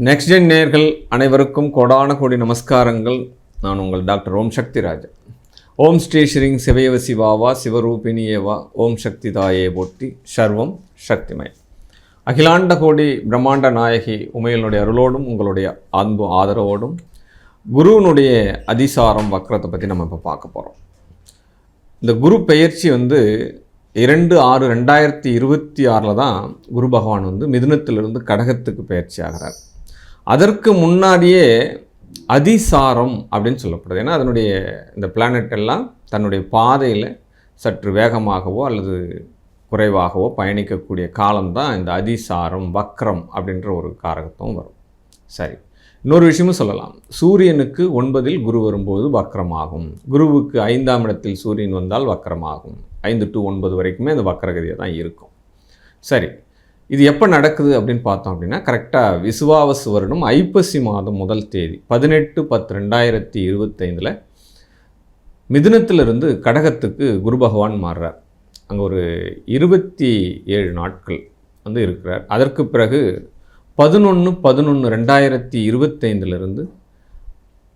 Next gen நேயர்கள் அனைவருக்கும் கோடான கோடி நமஸ்காரங்கள். நான் உங்கள் டாக்டர் ஓம் சக்தி ராஜா. ஓம் ஸ்ரீ ஸ்ரீங் சிவயவ சிவாவா சிவரூபிணியேவா ஓம் சக்தி தாயே போற்றி சர்வம் சக்திமயம். அகிலாண்ட கோடி பிரம்மாண்ட நாயகி உமையினுடைய அருளோடும் உங்களுடைய அன்பு ஆதரவோடும் குருவினுடைய அதிசாரம் வக்ரத்தை பற்றி நம்ம இப்போ பார்க்க போகிறோம். இந்த குரு பெயர்ச்சி 2/6/2026 தான் குரு பகவான் மிதுனத்திலிருந்து கடகத்துக்கு பயிற்சி ஆகிறார். அதற்கு முன்னாடியே அதிசாரம் அப்படின்னு சொல்லப்படுது. ஏன்னா அதனுடைய இந்த பிளானட் எல்லாம் தன்னுடைய பாதையில் சற்று வேகமாகவோ அல்லது குறைவாகவோ பயணிக்கக்கூடிய காலம்தான் இந்த அதிசாரம் வக்ரம் அப்படின்ற ஒரு காரகத்துவம் வரும். சரி, இன்னொரு விஷயமும் சொல்லலாம். சூரியனுக்கு 9 குரு வரும்போது வக்ரமாகும். குருவுக்கு 5ஆம் இடத்தில் சூரியன் வந்தால் வக்ரமாகும். 5 to 9 வரைக்குமே அந்த வக்ரகதியாக தான் இருக்கும். சரி, இது எப்போ நடக்குது அப்படின்னு பார்த்தோம் அப்படின்னா, கரெக்டாக விசுவாவசு வருடம் ஐப்பசி மாதம் 1 தேதி 18/10/2025 மிதுனத்திலிருந்து கடகத்துக்கு குரு பகவான் மாறுறார். அங்கே ஒரு 27 நாட்கள் இருக்கிறார். அதற்கு பிறகு 11/11/2025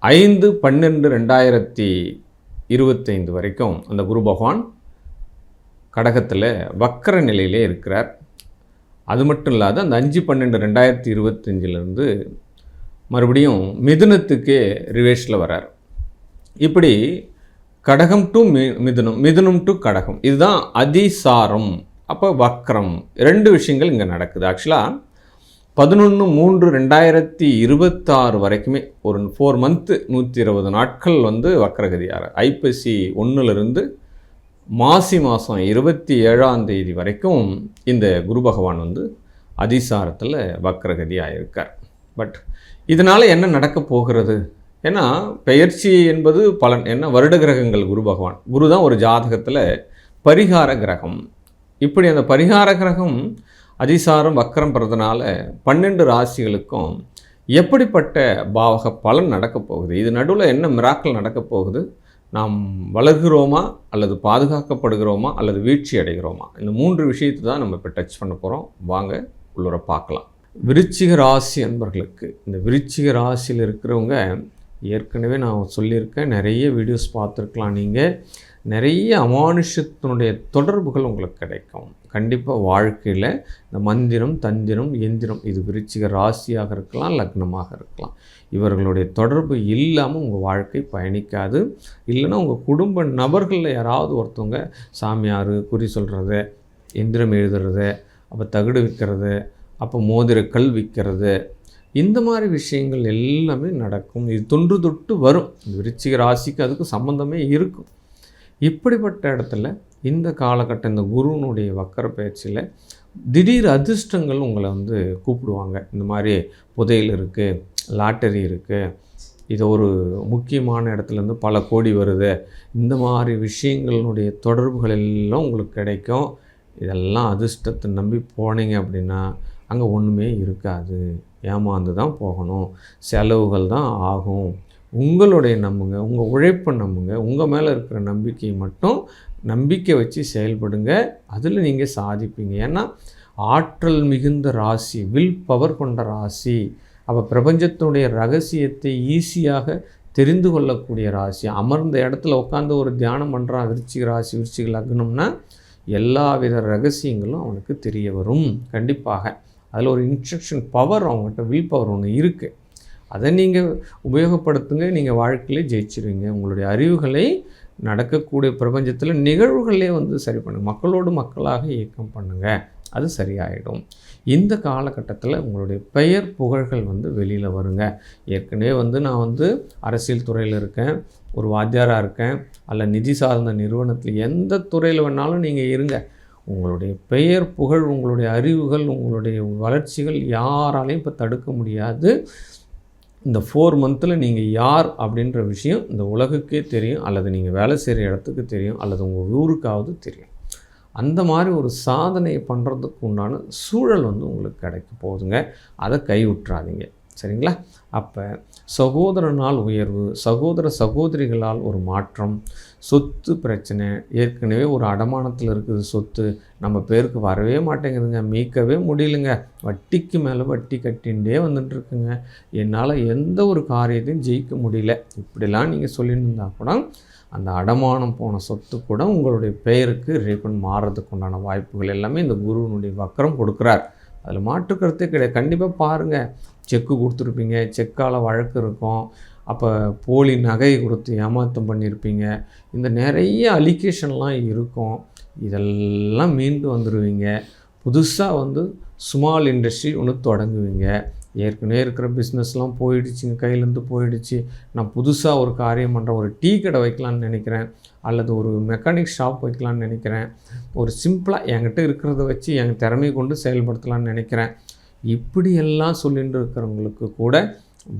5/12/2025 வரைக்கும் அந்த குரு பகவான் கடகத்தில் வக்கர நிலையிலே இருக்கிறார். அது மட்டும் இல்லாத அந்த 5/12/2025 மறுபடியும் மிதுனத்துக்கே ரிவேர்ஸில் வரார். இப்படி கடகம் டு மிதுனம், மிதுனம் டு கடகம், இதுதான் அதிசாரம். அப்போ வக்ரம் 2 விஷயங்கள் இங்கே நடக்குது. ஆக்சுவலாக 11/3/2026 வரைக்குமே ஒரு 4 மந்த்து 120 நாட்கள் வக்ரகதியார். ஐப்பசி 1லிருந்து மாசி மாதம் 27ஆம் தேதி வரைக்கும் இந்த குரு பகவான் அதிசாரத்தில் வக்ரகதி ஆகியிருக்கார். பட் இதனால் என்ன நடக்க போகிறது? ஏன்னா பெயர்ச்சி என்பது பலன். என்ன வருட கிரகங்கள் குரு பகவான், குரு தான் ஒரு ஜாதகத்தில் பரிகார கிரகம். இப்படி அந்த பரிகார கிரகம் அதிசாரம் வக்ரம் பெறதுனால 12 ராசிகளுக்கும் எப்படிப்பட்ட பாவக பலன் நடக்கப் போகுது? இது நடுவில் என்ன மிராக்கள் நடக்கப் போகுது? நாம் வளர்கிறோமா அல்லது பாதுகாக்கப்படுகிறோமா அல்லது வீழ்ச்சி அடைகிறோமா? இந்த 3 விஷயத்தை தான் நம்ம இப்போ டச் பண்ண போகிறோம். வாங்க உள்ளுர பார்க்கலாம். விருச்சிக ராசி அன்பர்களுக்கு, இந்த விருச்சிக ராசியில் இருக்கிறவங்க ஏற்கனவே நான் சொல்லியிருக்கேன், நிறைய வீடியோஸ் பார்த்துருக்கலாம். நீங்கள் நிறைய அமானுஷத்தினுடைய தொடர்புகள் உங்களுக்கு கிடைக்கும். கண்டிப்பாக வாழ்க்கையில் இந்த மந்திரம், தந்திரம், எந்திரம், இது விருச்சிக ராசியாக இருக்கலாம், லக்னமாக இருக்கலாம். இவர்களுடைய தொடர்பு இல்லாமல் உங்கள் வாழ்க்கை பயணிக்காது. இல்லைன்னா உங்கள் குடும்ப நபர்களில் யாராவது ஒருத்தவங்க சாமியார் குறி சொல்கிறது, எந்திரம் எழுதுறது, அப்போ தகடு விற்கிறது, அப்போ மோதிரக்கல் விற்கிறது, இந்த மாதிரி விஷயங்கள் எல்லாமே நடக்கும். இது தொன்று தொட்டு வரும். விருச்சிக ராசிக்கு அதுக்கு சம்மந்தமே இருக்கும். இப்படிப்பட்ட இடத்துல இந்த காலகட்டம், இந்த குருனுடைய வக்கர பயிற்சியில் திடீர் அதிர்ஷ்டங்கள் உங்களை கூப்பிடுவாங்க. இந்த மாதிரி புதையல் இருக்குது, லாட்டரி இருக்குது, இது ஒரு முக்கியமான இடத்துலேருந்து பல கோடி வருது, இந்த மாதிரி விஷயங்களுடைய தொடர்புகள் எல்லாம் உங்களுக்கு கிடைக்கும். இதெல்லாம் அதிர்ஷ்டத்தை நம்பி போனீங்க அப்படின்னா அங்கே ஒன்றுமே இருக்காது. ஏமாந்து தான் போகணும், செலவுகள் தான் ஆகும். உங்களுடைய நம்புங்க, உங்கள் உழைப்பை நம்புங்க, உங்கள் மேலே இருக்கிற நம்பிக்கையை மட்டும் நம்பிக்கை வச்சு செயல்படுங்க. அதில் நீங்கள் சாதிப்பீங்க. ஏன்னா ஆற்றல் மிகுந்த ராசி, வில் பவர் கொண்ட ராசி. அப்போ பிரபஞ்சத்தினுடைய ரகசியத்தை ஈஸியாக தெரிந்து கொள்ளக்கூடிய ராசி. அமர்ந்த இடத்துல உட்காந்து ஒரு தியானம் பண்ணுறான் விருச்சிக ராசி, விருச்சிக லக்னம்னா எல்லா வித ரகசியங்களும் அவனுக்கு தெரிய வரும். கண்டிப்பாக அதில் ஒரு இன்ஸ்ட்ரக்ஷன் பவர், அவங்ககிட்ட வில் பவர் ஒன்று இருக்குது. அதை நீங்கள் உபயோகப்படுத்துங்க. நீங்கள் வாழ்க்கையிலே ஜெயிச்சிருவீங்க. உங்களுடைய அறிவுகளை நடக்கக்கூடிய பிரபஞ்சத்தில் நிகழ்வுகளே சரி பண்ணுங்கள். மக்களோடு மக்களாக இயக்கம் பண்ணுங்கள், அது சரியாயிடும். இந்த காலகட்டத்தில் உங்களுடைய பெயர் புகழ்கள் வெளியில் வருங்க. ஏற்கனவே நான் அரசியல் துறையில் இருக்கேன், ஒரு வாத்தியாராக இருக்கேன், அல்ல நிதி சார்ந்த நிறுவனத்தில், எந்த துறையில் வேணாலும் நீங்கள் இருங்க. உங்களுடைய பெயர் புகழ், உங்களுடைய அறிவுகள், உங்களுடைய வளர்ச்சிகள் யாராலையும் இப்போ தடுக்க முடியாது. இந்த 4 மந்தில் நீங்கள் யார் அப்படின்ற விஷயம் இந்த உலகுக்கே தெரியும், அல்லது நீங்கள் வேலை செய்கிற இடத்துக்கு தெரியும், அல்லது உங்கள் ஊருக்காவது தெரியும். அந்த மாதிரி ஒரு சாதனையை பண்ணுறதுக்கு உண்டான சூழல் உங்களுக்கு கிடைக்க போகுதுங்க. அதை கைவிட்றாதீங்க, சரிங்களா? அப்போ சகோதரனால் உயர்வு, சகோதர சகோதரிகளால் ஒரு மாற்றம், சொத்து பிரச்சனை, ஏற்கனவே ஒரு அடமானத்தில் இருக்குது சொத்து, நம்ம பேருக்கு வரவே மாட்டேங்குதுங்க, மீட்கவே முடியலைங்க, வட்டிக்கு மேலே வட்டி கட்டிகிட்டே வந்துட்டுருக்குங்க, என்னால் எந்த ஒரு காரியத்தையும் ஜெயிக்க முடியல, இப்படிலாம் நீங்கள் சொல்லிட்டு இருந்தால் கூட அந்த அடமானம் போன சொத்து கூட உங்களுடைய பெயருக்கு ரீஃபண்ட் மாறுறதுக்கு உண்டான வாய்ப்புகள் எல்லாமே இந்த குருவினுடைய வக்கரம் கொடுக்குறார். அதில் மாற்று கருத்தே கிடையாது. கண்டிப்பாக பாருங்கள், செக்கு கொடுத்துருப்பீங்க, செக்கால் வழக்கு இருக்கும், அப்போ போலி நகை கொடுத்து ஏமாற்றம் பண்ணியிருப்பீங்க, இந்த நிறைய அலிகேஷன்லாம் இருக்கும். இதெல்லாம் மீண்டு வந்துடுவீங்க. புதுசாக ஸ்மால் இண்டஸ்ட்ரி ஒன்று தொடங்குவீங்க. ஏற்கனவே இருக்கிற பிஸ்னஸ்லாம் போயிடுச்சுங்க, கையிலேருந்து போயிடுச்சு, நான் புதுசாக ஒரு காரியம் பண்ணுறேன், ஒரு டீ கடை வைக்கலான்னு நினைக்கிறேன், அல்லது ஒரு மெக்கானிக் ஷாப் வைக்கலான்னு நினைக்கிறேன், ஒரு சிம்பிளாக என்கிட்ட இருக்கிறத வச்சு என் திறமையை கொண்டு செயல்படுத்தலான்னு நினைக்கிறேன். இப்படியெல்லாம் சொல்லிட்டு இருக்கிறவங்களுக்கு கூட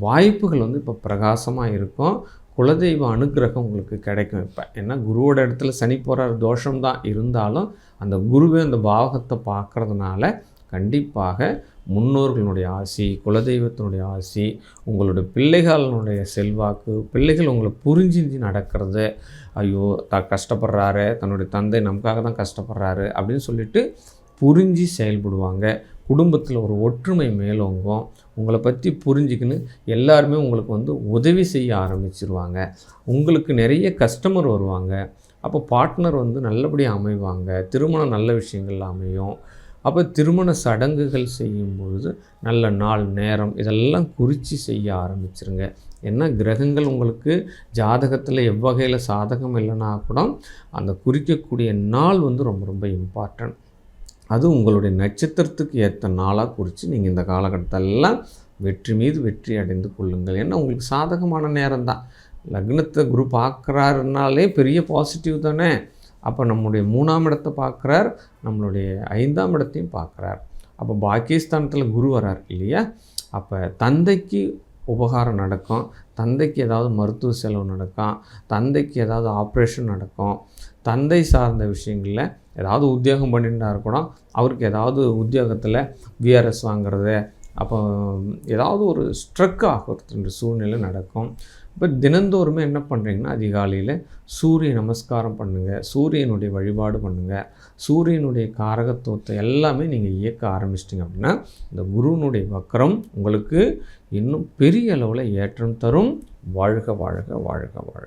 வாய்ப்புகள் இப்போ பிரகாசமாக இருக்கும். குலதெய்வ அனுக்கிரகம் உங்களுக்கு கிடைக்கும். இப்போ ஏன்னா குருவோட இடத்துல சனி போகிற தோஷம்தான் இருந்தாலும் அந்த குருவே அந்த பாவகத்தை பார்க்குறதுனால கண்டிப்பாக முன்னோர்களுடைய ஆசி, குலதெய்வத்தினுடைய ஆசி, உங்களுடைய பிள்ளைகளினுடைய செல்வாக்கு, பிள்ளைகள் உங்களை புரிஞ்சு நடக்கிறது, ஐயோ கஷ்டப்படுறாரு, தன்னுடைய தந்தை நமக்காக தான் கஷ்டப்படுறாரு அப்படின்னு சொல்லிட்டு புரிஞ்சு செயல்படுவாங்க. குடும்பத்தில் ஒரு ஒற்றுமை மேலோங்கும். உங்களை பற்றி புரிஞ்சுக்கின்னு எல்லாருமே உங்களுக்கு உதவி செய்ய ஆரம்பிச்சிருவாங்க. உங்களுக்கு நிறைய கஸ்டமர் வருவாங்க. அப்போ பார்ட்னர் நல்லபடியாக அமைவாங்க. திருமணம் நல்ல விஷயங்கள் அமையும். அப்போ திருமண சடங்குகள் செய்யும்பொழுது நல்ல நாள் நேரம் இதெல்லாம் குறித்து செய்ய ஆரம்பிச்சிருங்க. ஏன்னா கிரகங்கள் உங்களுக்கு ஜாதகத்தில் எவ்வகையில் சாதகம் இல்லைன்னா கூட அந்த குறிக்கக்கூடிய நாள் ரொம்ப ரொம்ப இம்பார்ட்டன்ட். அது உங்களுடைய நட்சத்திரத்துக்கு ஏற்ற நாளாக குறித்து நீங்கள் இந்த காலகட்டத்திலெல்லாம் வெற்றி மீது வெற்றி அடைந்து கொள்ளுங்கள். ஏன்னா உங்களுக்கு சாதகமான நேரம் தான். லக்னத்தை குரு பார்க்குறாருனாலே பெரிய பாசிட்டிவ் தானே. அப்போ நம்முடைய 3ஆம் இடத்தை பார்க்குறார், நம்மளுடைய 5ஆம் இடத்தையும் பார்க்குறார். அப்போ பாக்கியஸ்தானத்தில் குரு வரார் இல்லையா. அப்போ தந்தைக்கு உபகாரம் நடக்கும், தந்தைக்கு ஏதாவது மருத்துவ செலவு நடக்கும், தந்தைக்கு ஏதாவது ஆப்ரேஷன் நடக்கும், தந்தை சார்ந்த விஷயங்களில் ஏதாவது உத்தியோகம் பண்ணிட்டு இருக்கணும், அவருக்கு ஏதாவது உத்தியோகத்தில் விஆர்எஸ் வாங்கிறது, அப்போ ஏதாவது ஒரு ஸ்ட்ரக் ஆகிறது சூழ்நிலை நடக்கும். இப்போ தினந்தோறுமே என்ன பண்ணுறீங்கன்னா அதிகாலையில் சூரிய நமஸ்காரம் பண்ணுங்கள், சூரியனுடைய வழிபாடு பண்ணுங்கள். சூரியனுடைய காரகத்துவத்தை எல்லாமே நீங்கள் இயக்க ஆரம்பிச்சிட்டிங்க அப்படின்னா இந்த குருவினுடைய வக்கரம் உங்களுக்கு இன்னும் பெரிய அளவில் ஏற்றம் தரும். வாழ்க வாழ்க வாழ்க வாழ்க.